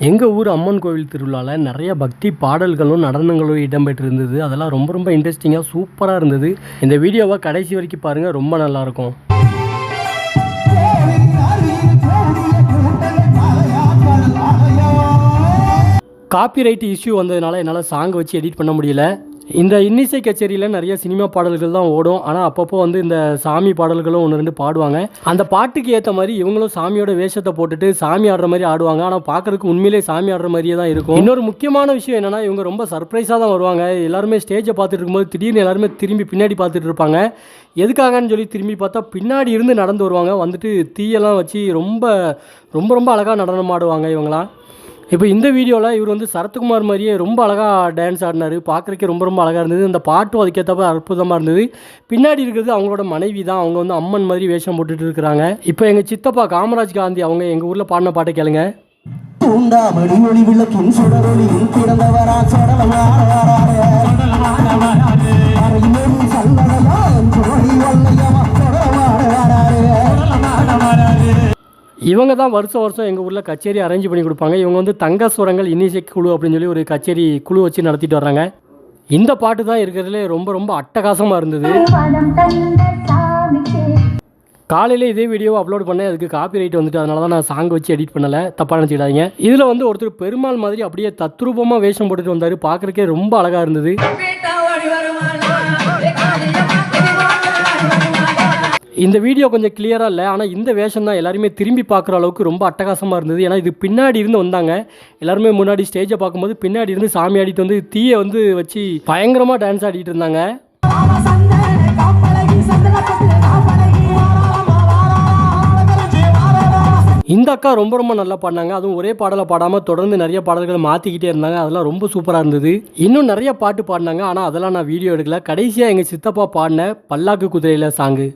எங்கள் ஊர் அம்மன் கோவில் திருவிழாவில் நிறைய பக்தி பாடல்களும் நடனங்களும் இடம்பெற்றிருந்தது. அதெல்லாம் ரொம்ப ரொம்ப இன்ட்ரெஸ்டிங்காக சூப்பராக இருந்தது. இந்த வீடியோவை கடைசி வரைக்கும் பாருங்கள், ரொம்ப நல்லாயிருக்கும். காப்பிரைட் இஷ்யூ வந்ததுனால என்னால் சாங்கை வச்சு எடிட் பண்ண முடியல. இந்த இன்னிசை கச்சேரியில் நிறைய சினிமா பாடல்கள் தான் ஓடும். ஆனால் அப்பப்போ வந்து இந்த சாமி பாடல்களும் ஒன்று ரெண்டு பாடுவாங்க. அந்த பாட்டுக்கு ஏற்ற மாதிரி இவங்களும் சாமியோட வேஷத்தை போட்டுட்டு சாமி ஆடுற மாதிரி ஆடுவாங்க. ஆனால் பார்க்குறதுக்கு உண்மையிலே சாமி ஆடுற மாதிரியே தான் இருக்கும். இன்னொரு முக்கியமான விஷயம் என்னென்னா, இவங்க ரொம்ப சர்ப்ரைஸாக தான் வருவாங்க. எல்லாருமே ஸ்டேஜை பார்த்துட்டு இருக்கும்போது திடீர்னு எல்லாருமே திரும்பி பின்னாடி பார்த்துட்டு இருப்பாங்க. எதுக்காகன்னு சொல்லி திரும்பி பார்த்தா பின்னாடி இருந்து நடந்து வருவாங்க. வந்துட்டு தீயெல்லாம் வச்சு ரொம்ப ரொம்ப ரொம்ப அழகாக நடனம் ஆடுவாங்க இவங்களாம். இப்போ இந்த வீடியோவில் இவர் வந்து சரத்குமார் மாதிரியே ரொம்ப அழகாக டான்ஸ் ஆடினார். பார்க்குறக்கே ரொம்ப ரொம்ப அழகாக இருந்தது. அந்த பாட்டும் அதுக்கேற்றப்ப அற்புதமாக இருந்தது. பின்னாடி இருக்கிறது அவங்களோட மனைவி தான். அவங்க வந்து அம்மன் மாதிரி வேஷம் போட்டுட்டு இருக்கிறாங்க. இப்போ எங்கள் சித்தப்பா காமராஜ் காந்தி அவங்க எங்கள் ஊரில் பாடின பாட்டை கேளுங்க. இவங்க தான் வருஷம் வருஷம் எங்கள் ஊரில் கச்சேரி அரேஞ்ச் பண்ணி கொடுப்பாங்க. இவங்க வந்து தங்க சுரங்கள் இன்னிசை குழு அப்படின்னு சொல்லி ஒரு கச்சேரி குழு வச்சு நடத்திட்டு வர்றாங்க. இந்த பாட்டு தான் இருக்கிறதுலே ரொம்ப ரொம்ப அட்டகாசமாக இருந்தது. காலையில் இதே வீடியோவை அப்லோட் பண்ணேன். அதுக்கு காப்பி ரைட் வந்துட்டு, அதனால தான் நான் சாங் வச்சு எடிட் பண்ணலை, தப்பாக நினச்சிடாதீங்க. இதில் வந்து ஒருத்தர் பெருமாள் மாதிரி அப்படியே தத்ரூபமாக வேஷம் போட்டுட்டு வந்தார். பார்க்குறக்கே ரொம்ப அழகாக இருந்தது. இந்த வீடியோ கொஞ்சம் கிளியராக இல்லை, ஆனால் இந்த வேஷம் தான் எல்லாருமே திரும்பி பார்க்குற அளவுக்கு ரொம்ப அட்டகாசமாக இருந்தது. ஏன்னா இது பின்னாடி இருந்து வந்தாங்க. எல்லாருமே முன்னாடி ஸ்டேஜை பார்க்கும்போது பின்னாடி இருந்து சாமி ஆடிட்டு வந்து தீயை வந்து வச்சு பயங்கரமாக டான்ஸ் ஆடிட்டு இருந்தாங்க. இந்த அக்கா ரொம்ப ரொம்ப நல்லா பாடினாங்க. அதுவும் ஒரே பாடலை பாடாமல் தொடர்ந்து நிறைய பாடல்களை மாற்றிக்கிட்டே இருந்தாங்க. அதெல்லாம் ரொம்ப சூப்பராக இருந்தது. இன்னும் நிறைய பாட்டு பாடினாங்க, ஆனால் அதெல்லாம் நான் வீடியோ எடுக்கல. கடைசியாக எங்கள் சித்தப்பா பாடின பல்லாக்கு குதிரையில் சாங்கு.